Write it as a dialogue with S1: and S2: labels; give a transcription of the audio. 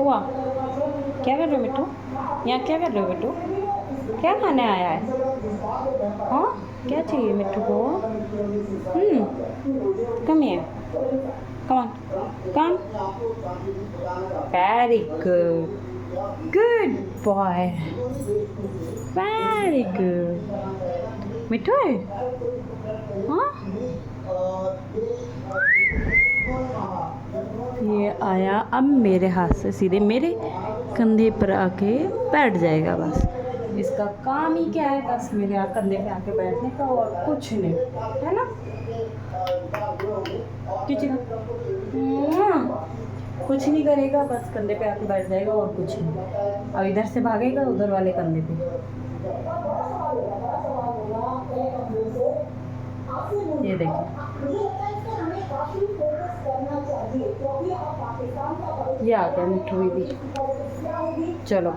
S1: हुआ? क्या कर रहे हो मिट्टू? यहाँ क्या कर रहे हो मिट्टू? क्या खाने आया है? हाँ, क्या चाहिए मिट्टू को? Come here, come on, come. Very good, good boy, very good Mittu. हाँ, ये आया अब मेरे हाथ से सीधे मेरे कंधे पर आके बैठ जाएगा। बस इसका काम ही क्या है, बस मेरे कंधे पे आके बैठने का और कुछ नहीं, है ना? कुछ नहीं करेगा, बस कंधे पे आके बैठ जाएगा और कुछ नहीं। अब इधर से भागेगा उधर वाले कंधे पे। ये देखिए, ये आ गया मिट्टू भी। चलो।